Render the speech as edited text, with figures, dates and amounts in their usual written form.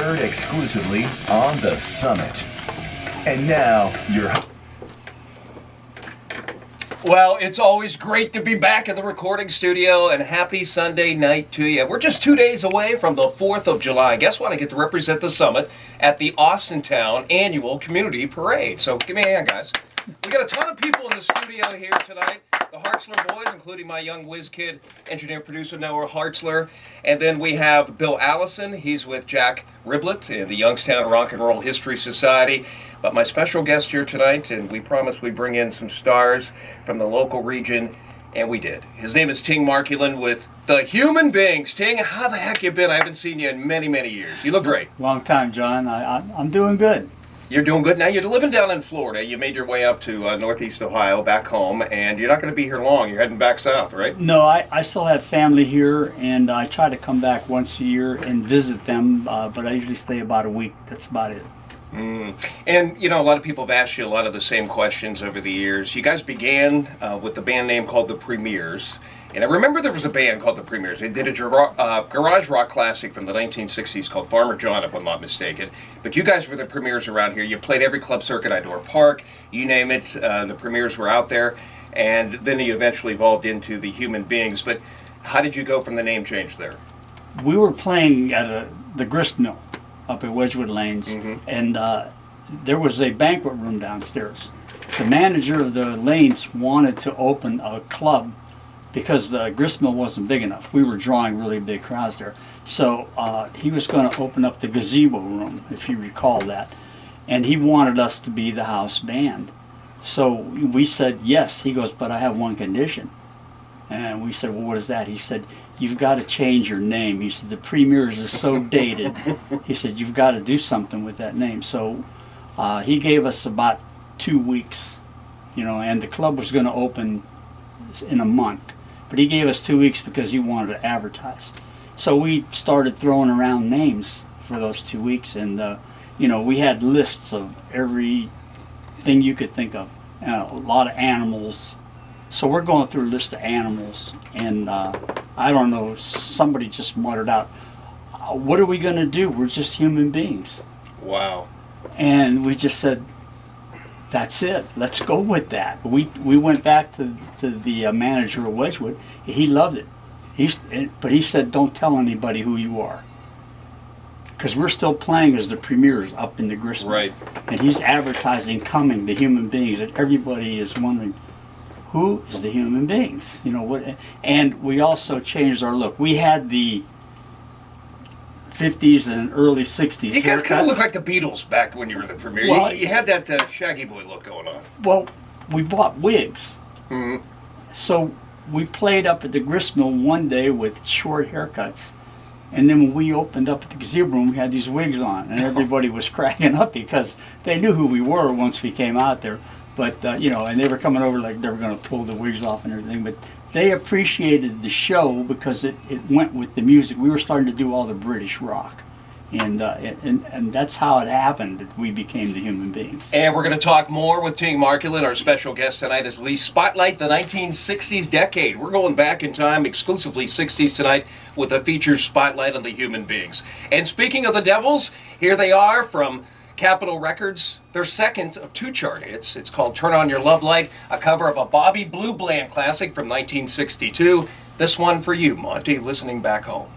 Heard exclusively on The Summit. And now, your... Well, it's always great to be back in the recording studio, and happy Sunday night to you. We're just 2 days away from the 4th of July. Guess what? I get to represent the Summit at the Austintown Annual Community Parade. So give me a hand, guys. We got a ton of people in the studio here tonight. The Hartzler boys, including my young whiz kid, engineer, producer Noah Hartzler. And then we have Bill Allison. He's with Jack Riblett in the Youngstown Rock and Roll History Society. But my special guest here tonight, and we promised we'd bring in some stars from the local region, and we did. His name is Ting Markulin with the Human Beings. Ting, how the heck you been? I haven't seen you in many, many years. You look great. Long time, John. I'm doing good. You're doing good. Now, you're living down in Florida. You made your way up to Northeast Ohio, back home, and you're not going to be here long. You're heading back south, right? No, I still have family here, and I try to come back once a year and visit them, but I usually stay about a week. That's about it. And, you know, a lot of people have asked you a lot of the same questions over the years. You guys began with the band name called The Premiers. And I remember there was a band called The Premiers. They did a garage rock classic from the 1960s called Farmer John, if I'm not mistaken. But you guys were the Premiers around here. You played every club circuit, Idor Park, you name it. The Premiers were out there. And then you eventually evolved into the Human Beings. But how did you go from the name change there? We were playing at the grist mill up at Wedgwood Lanes, and there was a banquet room downstairs. The manager of the Lanes wanted to open a club because the grist mill wasn't big enough. We were drawing really big crowds there. So he was going to open up the gazebo room, if you recall that. And he wanted us to be the house band. So we said yes. He goes, but I have one condition. And we said, well, what is that? He said, you've got to change your name. He said, the Premiers is so dated. He said, you've got to do something with that name. So he gave us about 2 weeks, you know, and the club was going to open in a month. But he gave us 2 weeks because he wanted to advertise. So we started throwing around names for those 2 weeks. And, you know, we had lists of everything you could think of. A lot of animals. So we're going through a list of animals. And I don't know, somebody just muttered out, what are we going to do? We're just human beings. Wow. And we just said, that's it. Let's go with that. We went back to the manager of Wedgwood. He loved it. But he said, don't tell anybody who you are. Because we're still playing as the Premiers up in the grist mill. Right. And he's advertising coming, the Human Beings, and everybody is wondering, who is the Human Beings? You know what? And we also changed our look. We had the 50s and early 60s. You guys kind of look like the Beatles back when you were the Premier. Well, you had that Shaggy Boy look going on. Well, we bought wigs. So we played up at the grist mill one day with short haircuts. And then when we opened up at the gazebo room, we had these wigs on. And everybody was cracking up because they knew who we were once we came out there. But, you know, and they were coming over like they were going to pull the wigs off and everything. But they appreciated the show because it went with the music. We were starting to do all the British rock. And that's how it happened that we became the Human Beings. And we're going to talk more with Ting Markulin, our special guest tonight, as we spotlight the 1960s decade. We're going back in time, exclusively 60s tonight, with a feature spotlight on the Human Beings. And speaking of the Devils, here they are from Capitol Records, their second of 2 chart hits. It's called Turn On Your Love Light, a cover of a Bobby Blue Bland classic from 1962. This one for you, Monty, listening back home.